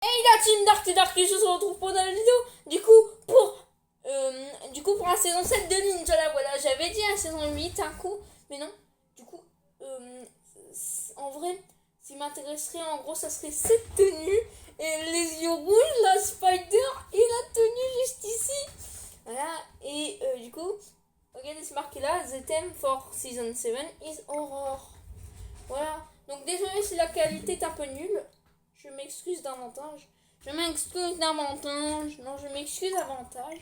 Et la team Dark qui se retrouve pendant la vidéo. Pour la saison 7 de Ninja là, voilà, j'avais dit la saison 8 un coup, mais non. Du coup, en vrai, ce qui m'intéresserait en gros, ça serait cette tenue et les yeux rouges, la Spider et la tenue juste ici. Voilà, et du coup, regardez ce marqué là, The theme for season 7 is horror. Voilà, donc désolé si la qualité est un peu nulle. Je m'excuse davantage. Non, je m'excuse davantage.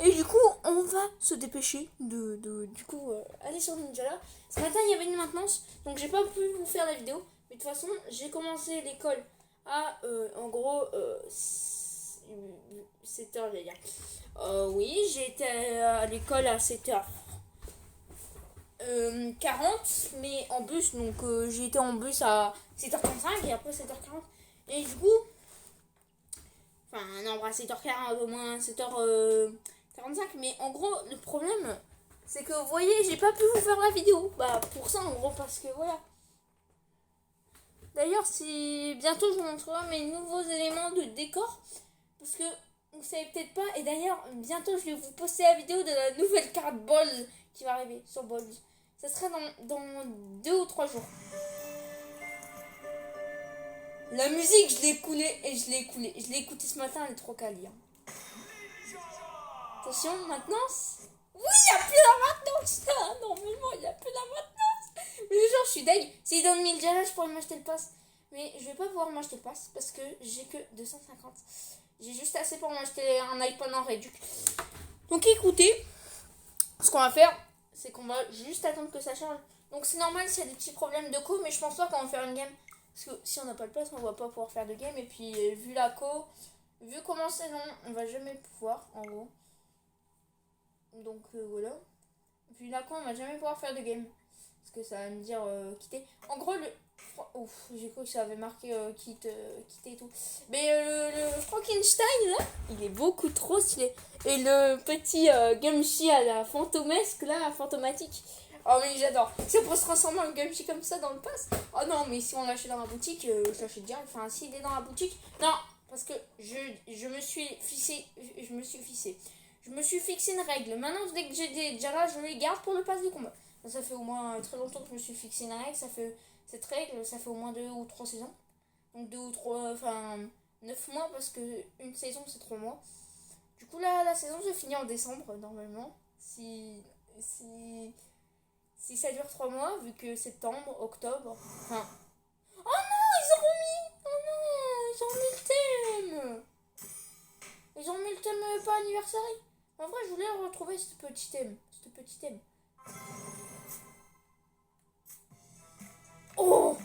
Et du coup, on va se dépêcher de aller sur Ninja là. Ce matin, il y avait une maintenance, donc j'ai pas pu vous faire la vidéo. Mais de toute façon, j'ai commencé l'école à, en gros, 7h, j'allais dire. Oui, j'ai été à l'école à 7h. 40, mais en bus, donc j'ai été en bus à 7h35 et après 7h40. Et du coup, enfin, non, à 7h40, au moins 7h45, mais en gros, le problème, c'est que vous voyez, j'ai pas pu vous faire la vidéo. Bah, pour ça, en gros, parce que voilà. D'ailleurs, si bientôt je vous montrerai mes nouveaux éléments de décor, parce que vous savez peut-être pas, et d'ailleurs, bientôt je vais vous poster la vidéo de la nouvelle carte Balls qui va arriver sur Balls. Ça sera dans 2 ou 3 jours. La musique, je l'ai écoulée et je l'ai écoulée. Je l'ai écoutée ce matin, elle est trop quali. Hein. Attention, maintenance. Oui, il n'y a plus la maintenance. Ah, normalement, il n'y a plus la maintenance. Mais genre, je suis deg. S'il donne 1000 diamants, je pourrais m'acheter le pass. Mais je vais pas pouvoir m'acheter le pass parce que j'ai que 250. J'ai juste assez pour m'acheter un iPad en réduc. Donc écoutez, ce qu'on va faire, c'est qu'on va juste attendre que ça charge. Donc c'est normal s'il y a des petits problèmes de co, mais je pense pas qu'on va faire une game. Parce que si on n'a pas le pass, on va pas pouvoir faire de game. Et puis vu la co, vu comment c'est long, on va jamais pouvoir en gros. Donc voilà. Vu la co, on va jamais pouvoir faire de game. Parce que ça va me dire quitter. En gros, ouf, j'ai cru que ça avait marqué quitter et tout. Mais le Frankenstein là, il est beaucoup trop stylé. Et le petit Gumshy à la fantomesque là, fantomatique. Oh mais j'adore. Si on peut se transformer en Gumshy comme ça dans le pass. Oh non, mais si on l'achète dans la boutique, je l'achète direct. Enfin, s'il est dans la boutique. Non, parce que je me suis fixé. Je me suis fixé une règle. Maintenant, dès que j'ai des Jara, je les garde pour le pass du combat. Ça fait au moins très longtemps que je me suis fixé une règle. Cette règle, ça fait au moins 2 ou 3 saisons. Donc 2 ou 3, enfin 9 mois parce que une saison c'est 3 mois. Du coup là, la saison se finit en décembre normalement. Si ça dure 3 mois, vu que septembre, octobre, enfin... Oh non, ils auront mis... Oh non, ils ont mis le thème. Ils ont mis le thème pas anniversaire. En vrai, je voulais retrouver ce petit thème. Oh!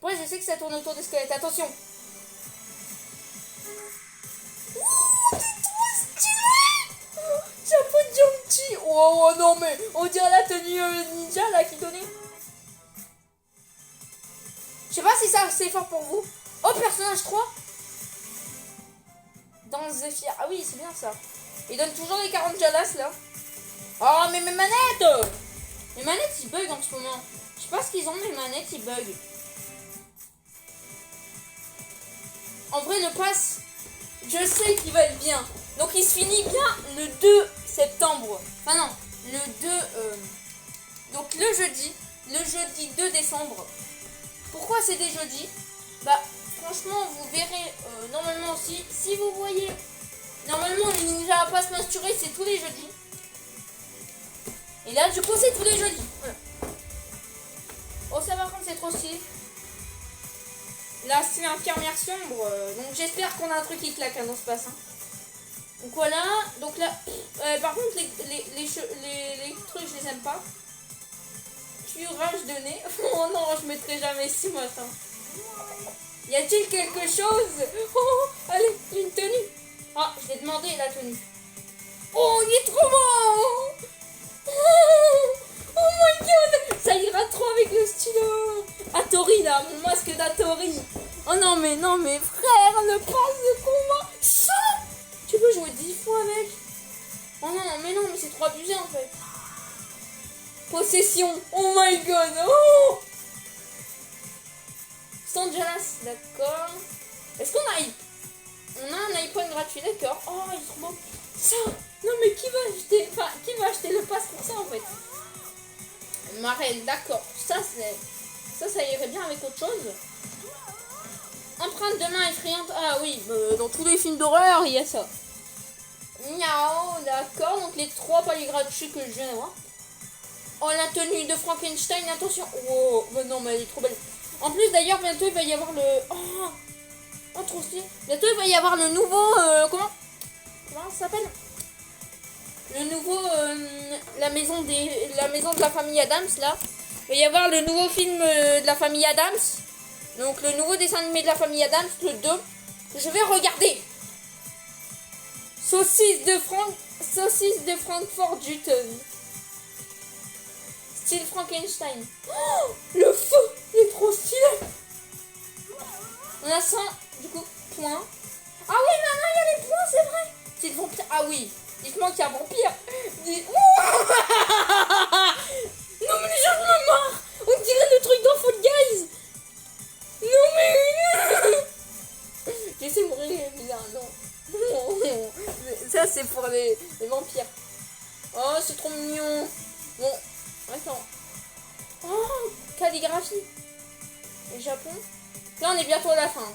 Ouais, je sais que ça tourne autour des squelettes. Attention! Ouh, t'es trop stylé! Chapeau de Jumchi! Oh non, mais on dirait la tenue ninja là qui donnait. Je sais pas si ça c'est fort pour vous. Oh, personnage 3! Dans Zephyr. Ah oui, c'est bien ça. Il donne toujours les 40 jalas là. Oh, mais mes manettes! Les manettes ils bug en ce moment. Je sais pas ce qu'ils ont, mes manettes ils bug. En vrai, le pass, je sais qu'il va être bien. Donc il se finit bien le 2 septembre. Enfin non, le 2... donc le jeudi 2 décembre. Pourquoi c'est des jeudis? Bah franchement, vous verrez normalement aussi. Si vous voyez, normalement les ninjas à pas se masturber, c'est tous les jeudis. Et là du coup c'est tous les jeudis. Voilà. Oh ça par contre c'est trop stylé. Là c'est infirmière sombre, donc j'espère qu'on a un truc qui claque dans ce pass. Hein. Donc voilà, donc là, par contre les trucs je les aime pas. Curage de nez, oh non je mettrai jamais 6 matins. Y a-t-il quelque chose? Oh, allez, une tenue. Ah, je l'ai demandé la tenue. Oh, il est trop beau. Oh my god, ça ira trop avec le stylo. Atori là, mon masque d'Atori. Oh non mais frère, le passe de combat. Ça, tu peux jouer 10 fois avec. Oh non mais c'est trop abusé en fait. Possession, oh my god. Oh, Stangelas, d'accord. Est-ce qu'on a... On a un iPhone gratuit, d'accord. Oh, il est trop beau. Ça, non mais qui va acheter... Enfin, qui va acheter le pass pour ça en fait? Marelle, d'accord. Ça irait bien avec autre chose. Empreinte de main effrayante. Ah oui, dans tous les films d'horreur, il y a ça. Miaou, d'accord. Donc les 3 paliers gratuits que je viens d'avoir. Oh, la tenue de Frankenstein, attention. Oh, mais non, mais elle est trop belle. En plus, d'ailleurs, bientôt, il va y avoir le... Oh, trop stylé. Bientôt, il va y avoir le nouveau... Comment ça s'appelle? Le nouveau... la maison de la famille Adams, là. Il va y avoir le nouveau film de la famille Adams. Donc, le nouveau dessin animé de la famille Adams, le 2. Je vais regarder. Saucisse de Francfort Jutton. Style Frankenstein. Oh, le feu, il est trop stylé. On a 100, du coup, points. Ah oui, maintenant il y a les points, c'est vrai. C'est le vampire. Ah oui, dites-moi qu'il y a un vampire. Non mais les gens me marrent. On dirait le truc dans Fall Guys. Non mais... J'essaie de mourir, bizarre, non. Ça c'est pour les vampires. Oh, c'est trop mignon. Bon, attends. Oh, calligraphie. Le Japon. Là, on est bientôt à la fin.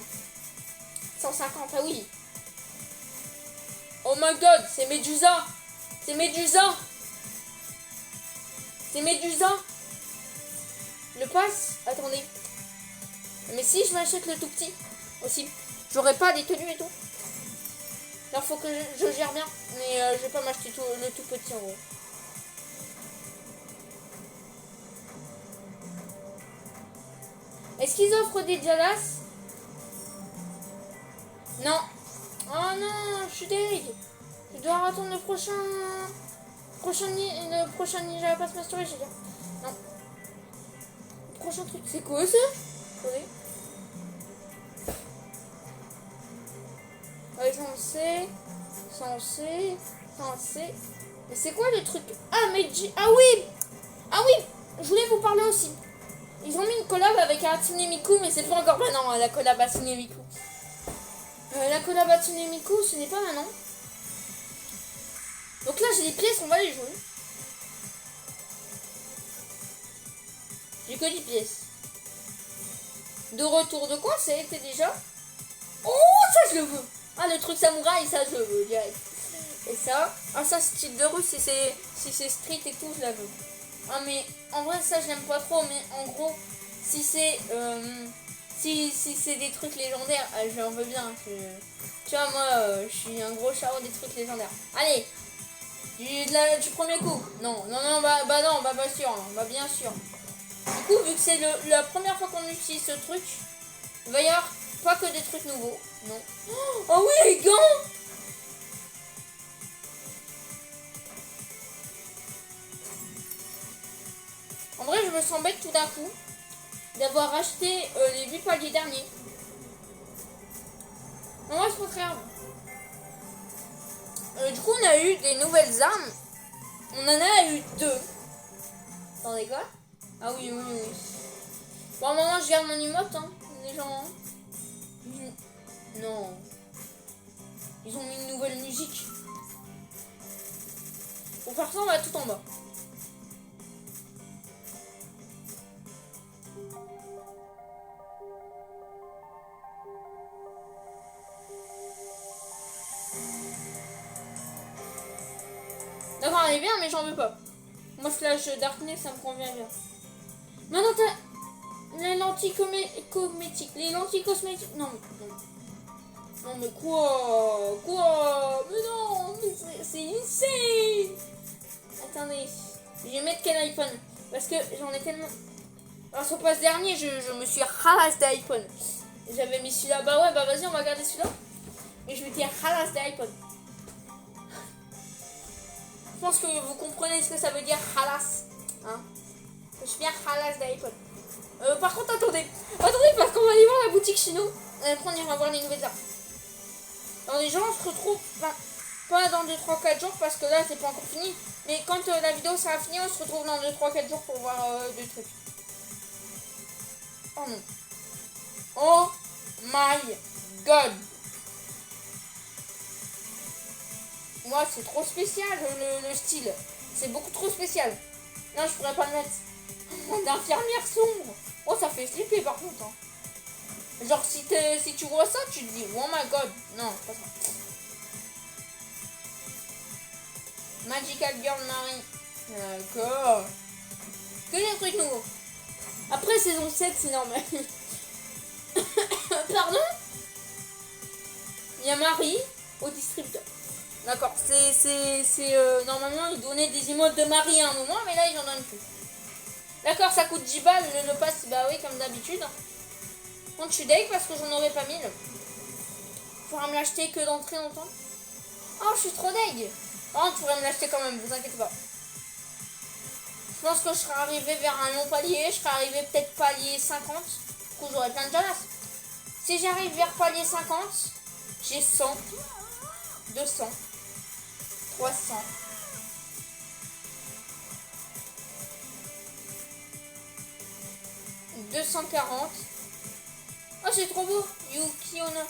150, ah oui. Oh my god, c'est Medusa. C'est Medusa. C'est Medusa. Le pass. Attendez. Mais si je m'achète le tout petit aussi, j'aurai pas des tenues et tout. Alors faut que je gère bien. Mais je vais pas m'acheter le tout petit en gros. Est-ce qu'ils offrent des Jalas? Non. Oh non, je suis deg. Je dois attendre le prochain Ninja Pass Mastery, j'ai dit. Non. Le prochain truc, c'est quoi ça? Attendez. Ouais, censé. Mais c'est quoi le truc? Ah, mais... Ah oui. Je voulais vous parler aussi. Ils ont mis une collab avec Hatsune Miku, mais c'est pas encore maintenant la collab Hatsune Miku. La collab Hatsune Miku, ce n'est pas maintenant. Donc là, j'ai des pièces, on va les jouer. J'ai que 10 pièces. De retour de quoi ça a été déjà? Oh, ça je le veux. Ah, le truc samouraï, ça je le veux direct. Et ça, ça style de rue, si c'est street et tout, je la veux. Ah mais en vrai ça je l'aime pas trop, mais en gros si c'est si c'est des trucs légendaires, j'en veux bien. Tu vois moi je suis un gros charreau des trucs légendaires. Allez, du premier coup. Non, bah non, bah sûr, non, bah bien sûr. Du coup vu que c'est la première fois qu'on utilise ce truc, il va y avoir pas que des trucs nouveaux. Non. Oh oui les gants. En vrai, je me sens bête tout d'un coup d'avoir acheté les 8 paliers derniers. En vrai, c'est pas très grave. Du coup, on a eu des nouvelles armes. On en a eu 2. Attendez quoi? Ah oui. Bon, à un moment, je garde mon emote, hein, les gens. Non. Ils ont mis une nouvelle musique. Pour faire ça, on va tout en bas. D'accord, elle est bien, mais j'en veux pas. Moi, Flash Darkness, ça me convient bien. Maintenant, t'as les lentilles cosmétiques. Les lentilles cosmétiques. Non, mais quoi? Mais non, c'est insane. Attendez, je vais mettre quel iPhone? Parce que j'en ai tellement... Alors, sur le pass dernier, je me suis ralasse d'iPhone. J'avais mis celui-là. Bah ouais, bah vas-y, on va garder celui-là. Et je m'étais ralasse d'iPhone. Je pense que vous comprenez ce que ça veut dire halas. Hein? Je suis bien halas d'iPhone. Par contre, attendez, parce qu'on va aller voir la boutique Chino. Après, on ira voir les nouvelles armes. Alors, les gens, on se retrouve pas dans 2-3-4 jours parce que là, c'est pas encore fini. Mais quand la vidéo sera finie, on se retrouve dans 2-3-4 jours pour voir des trucs. Oh non. Oh my god. Moi, c'est trop spécial le style. C'est beaucoup trop spécial. Non, je pourrais pas le mettre. D'infirmière sombre. Oh, ça fait flipper par contre. Hein. Genre, si tu vois ça, tu te dis, oh my god. Non, c'est pas ça. Magical Girl Marie. D'accord. Que des trucs nouveaux. Après saison 7, c'est normal. Pardon. Il y a Marie au distributeur. D'accord, normalement ils donnaient des emotes de Marie à un moment, mais là ils en donnent plus. D'accord, ça coûte 10 balles le pass, bah oui, comme d'habitude. Donc je suis deg parce que j'en aurais pas 1000. Faudra me l'acheter que d'entrée longtemps. Oh, je suis trop deg. Oh, tu pourrais me l'acheter quand même, vous inquiétez pas. Je pense que je serai arrivé vers un long palier, je serai arrivé peut-être palier 50. Du coup j'aurai plein de jalas. Si j'arrive vers palier 50, j'ai 100, 200, 300. 240. Oh, c'est trop beau. Yukiona.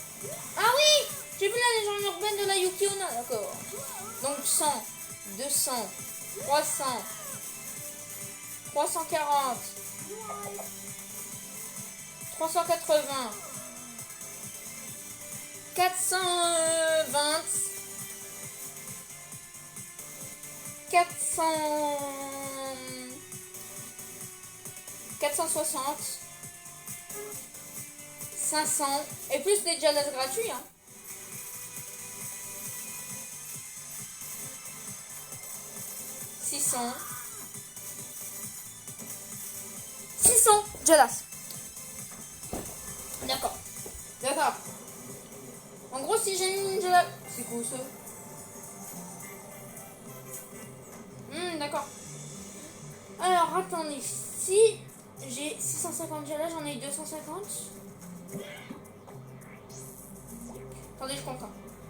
Ah oui, j'ai vu la légende urbaine de la Yukiona. D'accord. Donc 100, 200, 300, 340, 380, 420, 460, 500 et plus des jalas gratuits. Hein. 600 jalas. D'accord. D'accord. En gros, si j'ai une jala... C'est cool ça. D'accord. Alors, attendez. Si j'ai 650 jalas, j'en ai 250. Attendez, je compte.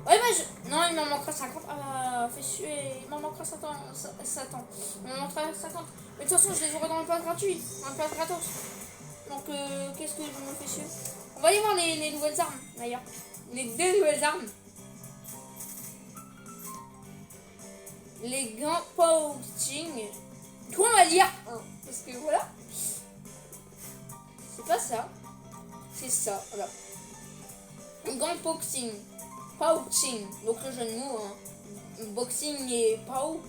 Ouais, bah non, il m'en manquera 50. Ah, fait suer. Il m'en manquera 7 ans. Il m'en manquera 50. Mais de toute façon, je les aurai dans le pass gratuit. Dans le pass gratos. Donc, qu'est-ce que je me fais suer? On va aller voir les nouvelles armes, d'ailleurs. Les 2 nouvelles armes. Les gants poaching. Du coup, on va lire un. Parce que voilà. C'est pas ça. C'est ça, voilà. Gants boxing. Pouching. Donc le jeu de mots. Hein. Boxing et pow.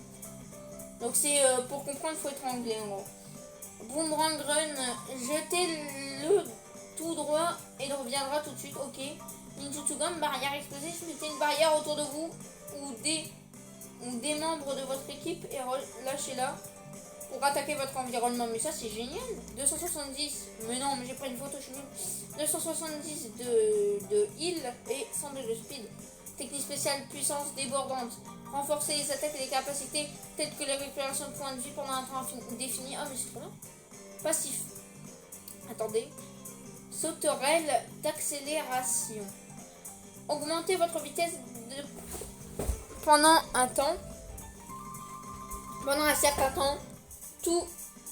Donc c'est pour comprendre, il faut être anglais en gros. Boomerang run. Jetez-le tout droit et il reviendra tout de suite. Ok. Ninjutsu gun. Barrière explosive. Mettez une barrière autour de vous ou des membres de votre équipe et relâchez-la pour attaquer votre environnement. Mais ça c'est génial. 270. Mais non, mais j'ai pris une photo, je suis nulle. 270 de heal et 102 de speed. Technique spéciale, puissance débordante. Renforcer les attaques et les capacités telles que la récupération de points de vie pendant un temps défini. Ah, mais c'est trop bien. Passif. Attendez. Sauterelle d'accélération. Augmentez votre vitesse pendant un temps. Pendant un certain temps. Tout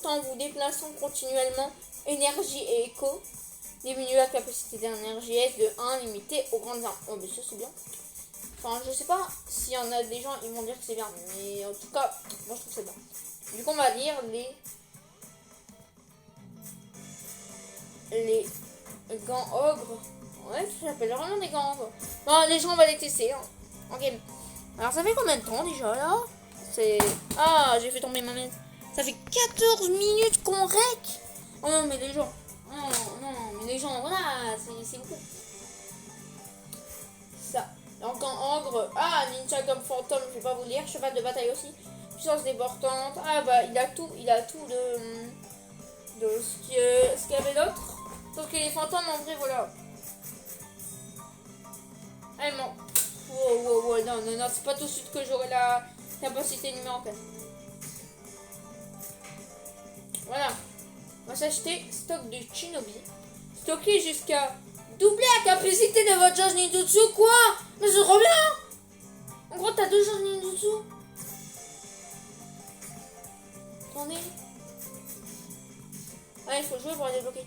en vous déplaçant continuellement. Énergie et écho. Diminuer la capacité d'énergie S de 1 limitée aux grandes armes. Oh, mais ça c'est bien. Enfin, je sais pas s'il y en a des gens, ils vont dire que c'est bien. Mais en tout cas, moi je trouve ça bien. Du coup, on va lire les gants ogres. Ouais, ça s'appelle vraiment des gants ogres. Bon, les gens, on va les tester. Hein. Ok. Alors, ça fait combien de temps déjà là? C'est. Ah, j'ai fait tomber ma main. Ça fait 14 minutes qu'on rec. Oh non, mais les gens. Non, mais les gens, voilà, c'est beaucoup. Ça. Donc en ogre. Ah, ninja comme fantôme, je vais pas vous lire. Cheval de bataille aussi. Puissance débordante. Ah bah il a tout de ce qu'il y avait d'autre. Sauf que les fantômes en vrai voilà. Ah non. Wow, non, c'est pas tout de suite que j'aurai la capacité numéro 4. Voilà. On va s'acheter stock de Shinobi. Stocker jusqu'à doubler la capacité de votre charge ninjutsu, quoi? Mais c'est trop bien! En gros, t'as 2 charges ninjutsu. Attendez. Ouais, il faut jouer pour la débloquer.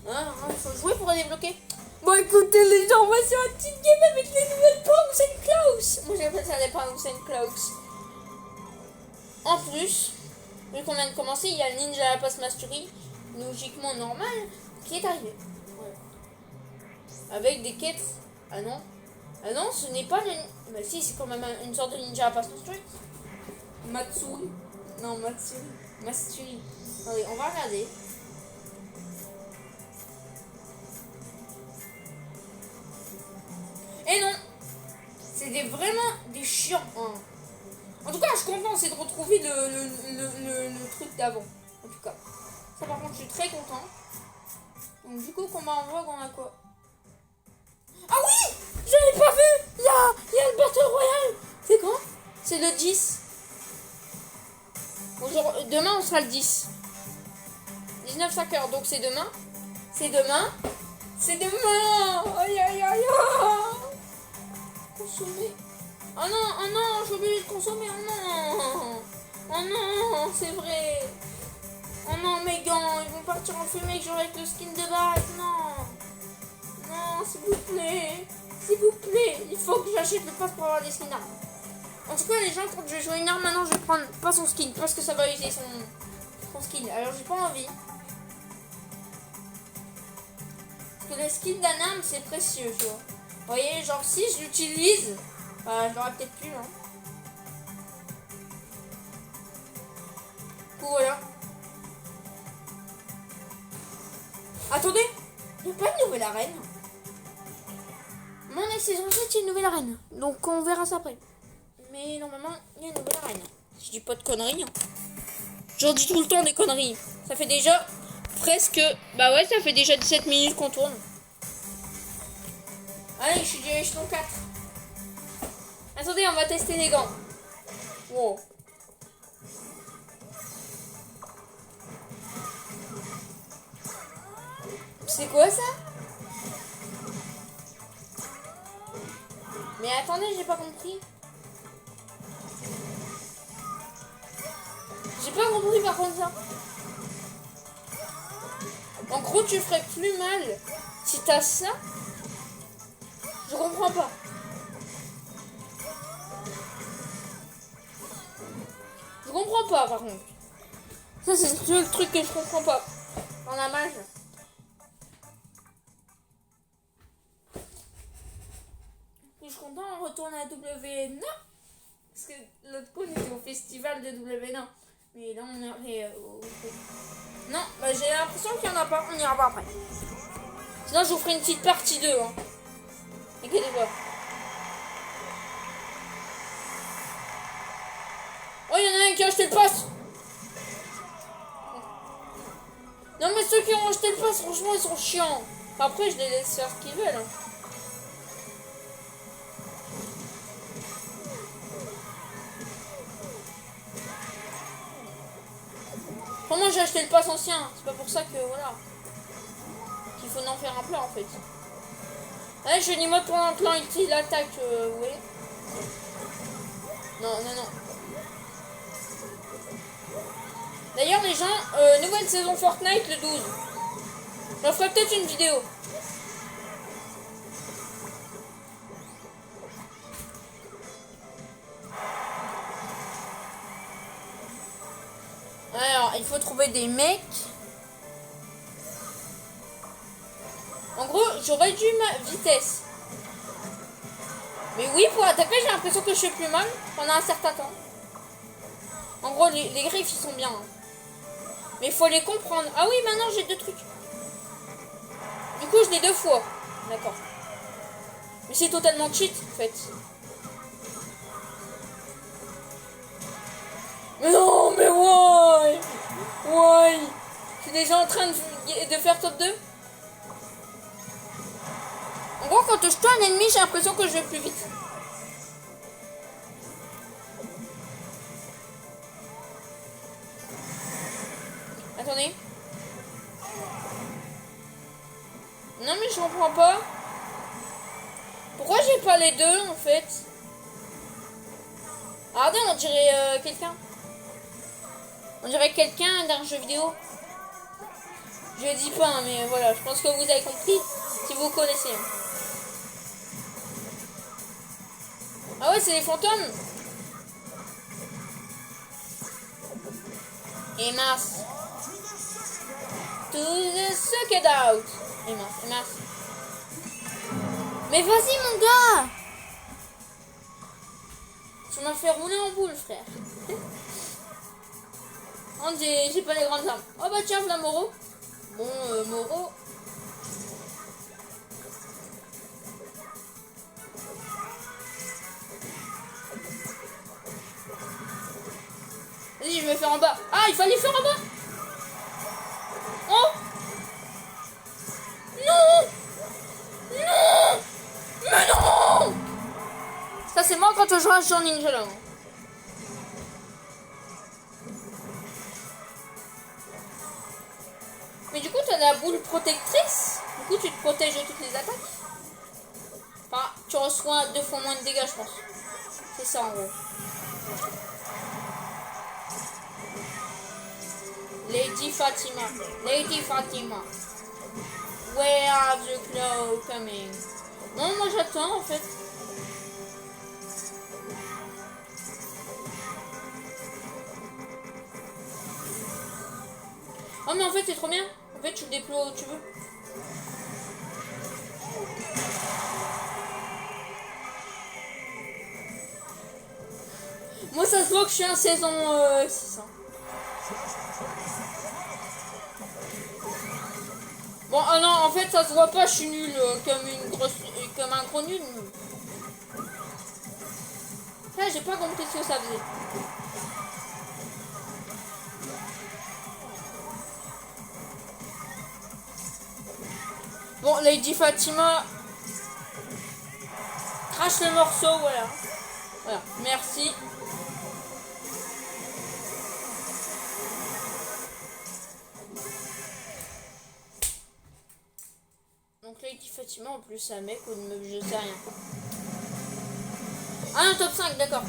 Il faut jouer pour débloquer. Bon écoutez les gens, on va sur un petit game avec les nouvelles Pranks and Klaus. Moi j'appelle ça les Pranks and Klaus. En plus, vu qu'on vient de commencer, il y a le Ninja La Passe Mastery, logiquement normal, qui est arrivé. Voilà. Avec des quêtes. Ah non. Ah non, ce n'est pas le... Bah si, c'est quand même une sorte de Ninja La Passe Mastery. Matsuri. Non, Matsuri. Mastery. Allez, on va regarder. Et non, c'est vraiment des chiants. Hein. En tout cas, je suis content, c'est de retrouver le truc d'avant. En tout cas, ça par contre, je suis très content. Donc du coup, combat en vogue, on a quoi? Ah oui, je l'ai pas vu. Il y a le Battle Royale. C'est quand? C'est le 10. Demain, on sera le 10. 19h05, donc c'est demain. C'est demain. C'est demain. Aïe, aïe, aïe, aïe. Consommer. Oh non, j'ai oublié de consommer. Oh non, c'est vrai. Oh non, mes gants, ils vont partir en fumée que j'aurai avec le skin de base. Non, s'il vous plaît. S'il vous plaît, il faut que j'achète le pass pour avoir des skins d'armes. En tout cas, les gens, quand je vais jouer une arme, maintenant, je vais prendre pas son skin parce que ça va user son skin. Alors, j'ai pas envie. Parce que le skin d'un arme, c'est précieux, tu vois. Vous voyez, genre, si je l'utilise, je l'aurai peut-être plus, hein. Du coup, voilà. Attendez, il n'y a pas de nouvelle arène. Mon saison 7, il y a une nouvelle arène. Donc, on verra ça après. Mais normalement, il y a une nouvelle arène. Je dis pas de conneries. Hein. J'en dis tout le temps des conneries. Ça fait déjà presque... Bah ouais, ça fait déjà 17 minutes qu'on tourne. Allez, je suis du échelon 4. Attendez, on va tester les gants. Wow. C'est quoi ça? Mais attendez, j'ai pas compris. J'ai pas compris par contre ça. En gros, tu ferais plus mal si t'as ça. Je comprends pas. Je comprends pas par contre. Ça c'est le truc que je comprends pas. Dans la mage. Je suis content, on retourne à W9. Parce que l'autre coup on était au festival de W9. Mais là on est arrivé au... Non, bah, j'ai l'impression qu'il n'y en a pas. On ira pas après. Sinon je vous ferai une petite partie 2. Hein. Inquiétez-vous. Oh, il y en a un qui a acheté le pass. Non mais ceux qui ont acheté le pass, franchement ils sont chiants. Après je les laisse faire ce qu'ils veulent. Hein. Enfin, moi j'ai acheté le pass ancien, c'est pas pour ça que voilà. Qu'il faut en faire un plein en fait. Allez, je dis mode pendant que il attaque, vous voyez. Non. D'ailleurs les gens, nouvelle saison Fortnite le 12. J'en ferai peut-être une vidéo. Alors, il faut trouver des mecs. En gros, j'aurais dû ma vitesse. Mais oui, pour attaquer, j'ai l'impression que je fais plus mal pendant un certain temps. En gros, les griffes, ils sont bien. Hein. Mais il faut les comprendre. Ah oui, maintenant, j'ai 2 trucs. Du coup, je l'ai 2 fois. D'accord. Mais c'est totalement cheat, en fait. Mais non, mais why? Je suis déjà en train de faire top 2. En gros, quand je tue un ennemi, j'ai l'impression que je vais plus vite. Attendez. Non, mais je comprends pas. Pourquoi j'ai pas les 2, en fait? Ah, regardez, on dirait quelqu'un. On dirait quelqu'un d'un jeu vidéo. Je dis pas, mais voilà, je pense que vous avez compris si vous connaissez. Ah ouais, c'est les fantômes. Et mince. To the suck it out. Et mince. Mais vas-y mon gars. Tu m'as fait rouler en boule, frère. Oh, j'ai pas les grandes armes. Oh bah tiens, voilà Moro. Bon, Moro. Vas-y, je vais faire en bas. Ah, il fallait faire en bas. Oh. Non. Non. Mais non. Ça, c'est moi quand je rage sur Ninja là. Mais du coup, tu as la boule protectrice. Du coup, tu te protèges de toutes les attaques. Enfin, tu reçois 2 fois moins de dégâts, je pense. C'est ça, en gros. Lady Fatima. Lady Fatima. Where are the clouds coming? Non, moi j'attends, en fait. Oh, mais en fait, c'est trop bien. En fait, tu le déploies où tu veux. Moi, ça se voit que je suis en saison 6. Hein. Bon, ah non, en fait, ça se voit pas, je suis nul comme un gros nul. Là, j'ai pas compris ce que ça faisait. Bon, Lady Fatima crache le morceau, voilà. Voilà, merci. Donc Lady Fatima, en plus, c'est un mec ou une meuf, je sais rien. Ah non, top 5, d'accord.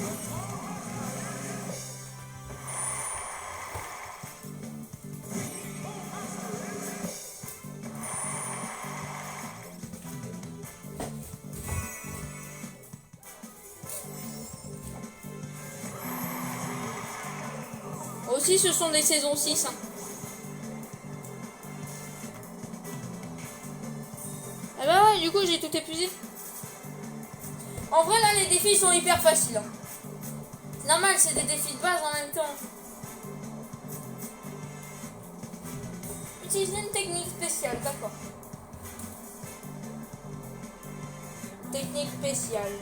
Aussi, ce sont des saisons 6. Hein. Ah bah ouais, du coup, j'ai tout épuisé. En vrai, là, les défis sont hyper faciles. Hein. C'est normal, c'est des défis de base en même temps. Utiliser une technique spéciale, d'accord. Technique spéciale.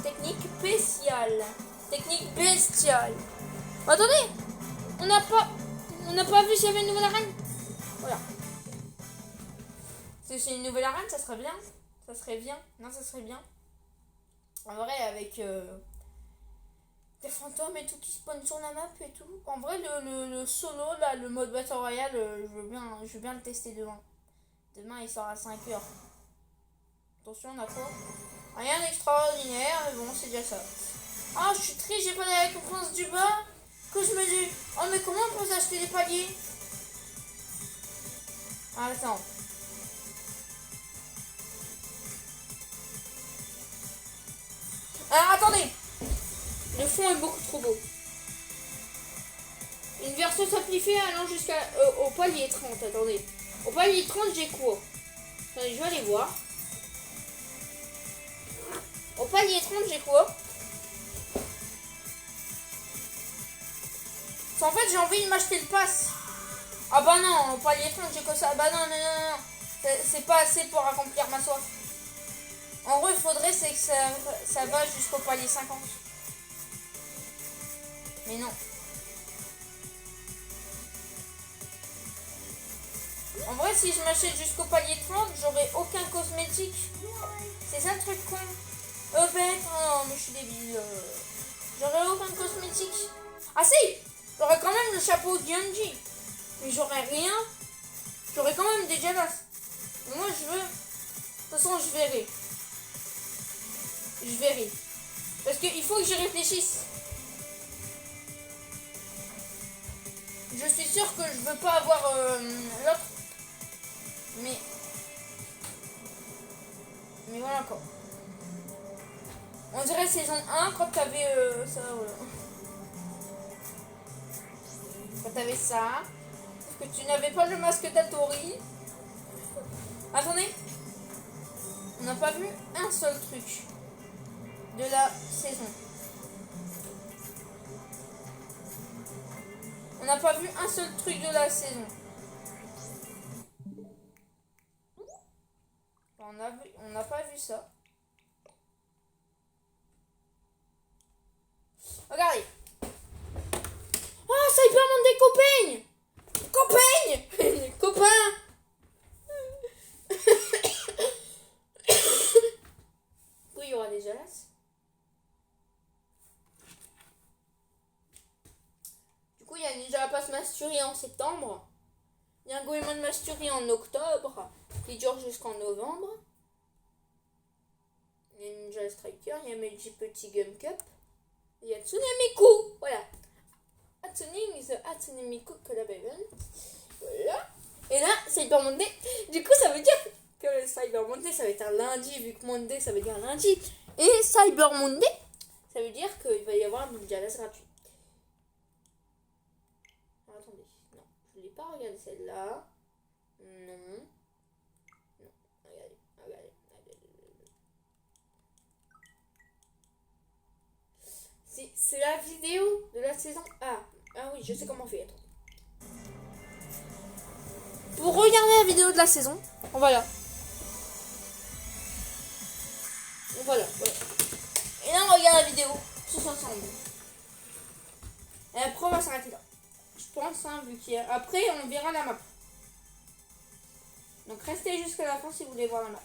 Technique spéciale. Technique bestiale. Attendez, on n'a pas vu s'il y avait une nouvelle arène. Voilà. Si c'est une nouvelle arène, ça serait bien. Ça serait bien. Non, ça serait bien. En vrai, avec des fantômes et tout qui spawnent sur la map et tout. En vrai, le solo, là, le mode Battle Royale, je veux bien le tester demain. Demain, il sort à 5h. Attention, on a quoi? Rien d'extraordinaire, mais bon, c'est déjà ça. Ah, je suis triste, j'ai pas la récompense du bas. Que je me dis, oh mais comment on peut s'acheter des paliers? Ah, attends. Alors attendez. Le fond est beaucoup trop beau. Une version simplifiée allant jusqu'à au palier 30. Attendez. Au palier 30, j'ai quoi? Attendez, je vais aller voir. Au palier 30, j'ai quoi? En fait, j'ai envie de m'acheter le pass. Ah bah non, au palier 30, j'ai que ça. Bah non. C'est pas assez pour accomplir ma soif. En gros, il faudrait c'est que ça va jusqu'au palier 50. Mais non. En vrai, si je m'achète jusqu'au palier 30, j'aurai aucun cosmétique. C'est ça le truc con. Bête, non, mais je suis débile. J'aurai aucun cosmétique. Ah si, j'aurai quand même le chapeau de Genji. Mais j'aurai rien. J'aurai quand même des Jalas. Mais moi, je veux... De toute façon, je verrai. Je verrai. Parce qu'il faut que j'y réfléchisse. Je suis sûr que je veux pas avoir l'autre. Mais voilà quoi. On dirait saison 1 quand t'avais ça, voilà. Quand t'avais ça. Parce que tu n'avais pas le masque d'Atori. Attendez. On n'a pas vu un seul truc de la saison. On n'a pas vu un seul truc de la saison. On n'a pas vu ça. Regardez. Ah, ça y peut des copains. Copains. Copains. Oui, il y aura des Jalas. Du coup, il y a Ninja Pass Mastery en septembre. Il y a un Goemon Mastery en octobre. Qui dure jusqu'en novembre. Il y a Ninja Striker. Il y a Meiji Petit Game Cup. Il y a Tsunemiku. Voilà. Hatsune is the Hatsune Miku Collaboration. Voilà. Et là, Cyber Monday. Du coup, ça veut dire que le Cyber Monday, ça va être un lundi, vu que Monday, ça veut dire lundi. Et Cyber Monday, ça veut dire qu'il va y avoir un Ninja Lass gratuit. Alors, attendez. Non, je ne l'ai pas regardé celle-là. Non. Non. Regardez. C'est la vidéo de la saison A. Ah oui, je sais comment faire. Pour regarder la vidéo de la saison, voilà. Voilà. Et là, on regarde la vidéo tous ensemble. Et après, on va s'arrêter là. Je pense, hein, vu qu'il y a... Après, on verra la map. Donc, restez jusqu'à la fin si vous voulez voir la map.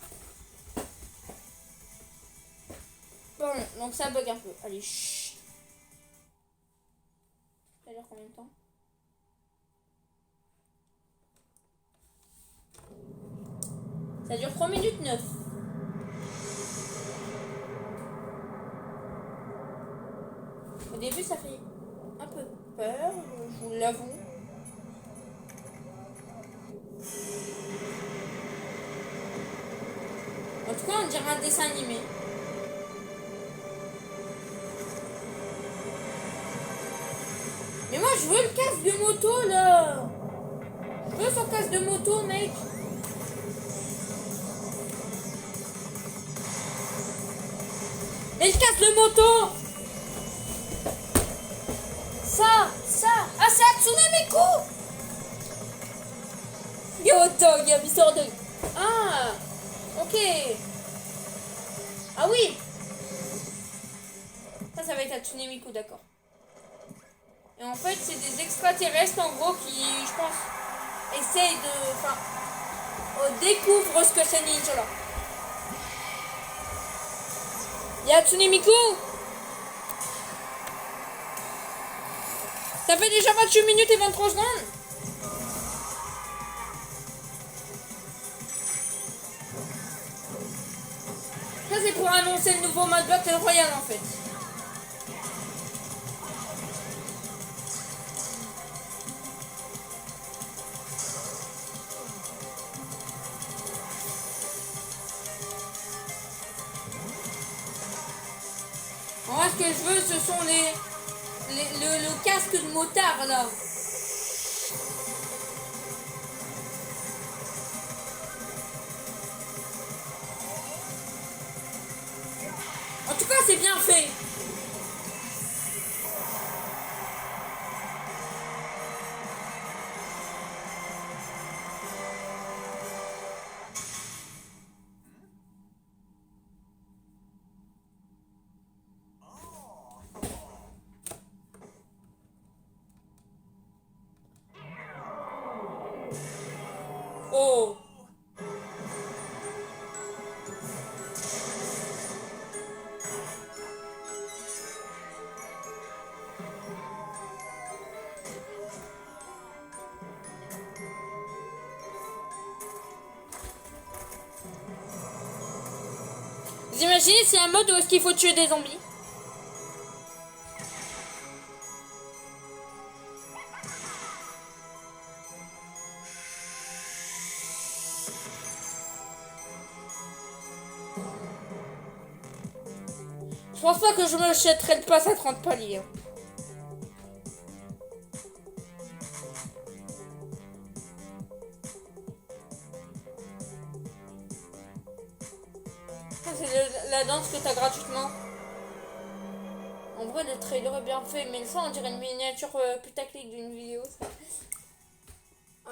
Bon, donc ça bug un peu. Allez, chut. Ça dure combien de temps? Ça dure 3 minutes 9. Au début, ça fait un peu peur, je vous l'avoue. En tout cas, on dirait un dessin animé. Mais moi, je veux le casque de moto, là. Je veux son casque de moto, mec. Mais le casque de moto. Ça. Ah, c'est Hatsune Miku. Yo, Dog, Mr. Dog. Ah, ok. Ah oui. Ça va être Hatsune Miku, d'accord. Et en fait, c'est des extraterrestres, en gros, qui, je pense, essayent de... Enfin, découvrent ce que c'est Ninja, là. Il y a Hatsune Miku. Ça fait déjà 28 minutes et 23 secondes. Ça, c'est pour annoncer le nouveau mode Battle Royale, en fait. Moi, ce que je veux, ce sont le casque de motard, là. En tout cas, c'est bien fait. Oh. Vous imaginez, c'est un mode où est-ce qu'il faut tuer des zombies? Je pense pas que je me jetterai le pass à 30 paliers. Ça, c'est la danse que t'as gratuitement. En vrai, le trailer est bien fait, mais ça, on dirait une miniature putaclic d'une vidéo. Ça.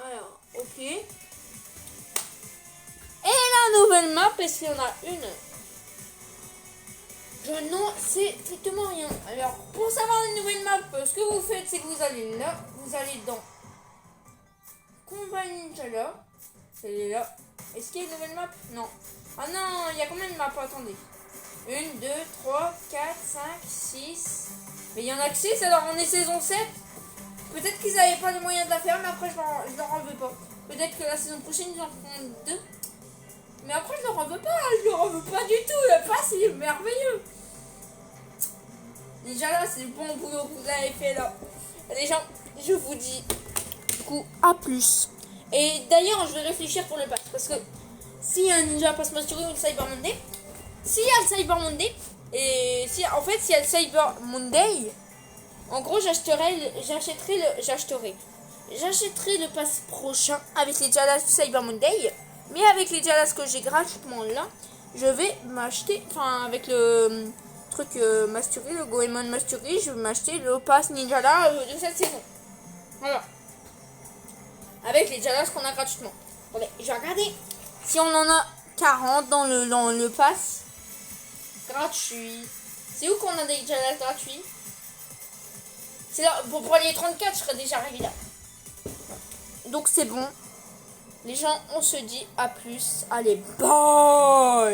Alors, ok. Et la nouvelle map, est-ce qu'il y en a une? Je n'en sais strictement rien. Alors, pour savoir une nouvelle map, ce que vous faites, c'est que vous allez là, vous allez dans Combat Ninja là. C'est là. Est-ce qu'il y a une nouvelle map? Non. Ah non, il y a combien de maps? Attendez. 1, 2, 3, 4, 5, 6. Mais il y en a que 6, alors on est saison 7. Peut-être qu'ils n'avaient pas les moyens de la faire, mais après je leur en veux pas. Peut-être que la saison prochaine ils en feront 2. Mais après je leur en veux pas, je leur en veux pas du tout. Le pass il est merveilleux. Déjà là, c'est le bon boulot que vous avez fait là. Les gens, je vous dis du coup à plus. Et d'ailleurs, je vais réfléchir pour le pass. Parce que s'il y a un Ninja Pass Mastery ou le Cyber Monday, s'il y a le Cyber Monday, et si en fait s'il y a le Cyber Monday, en gros j'achèterai le pass prochain avec les Jalas du Cyber Monday. Mais avec les Jalas que j'ai gratuitement là, je vais m'acheter, enfin avec le truc Mastery, le Goemon Mastery, je vais m'acheter le pass Ninja là de cette saison. Voilà. Avec les Jalas qu'on a gratuitement. Attendez, je vais regarder si on en a 40 dans le pass gratuit. C'est où qu'on a des Jalas gratuits? C'est là, pour les 34, je serais déjà arrivé là. Donc c'est bon. Les gens, on se dit à plus. Allez, bye.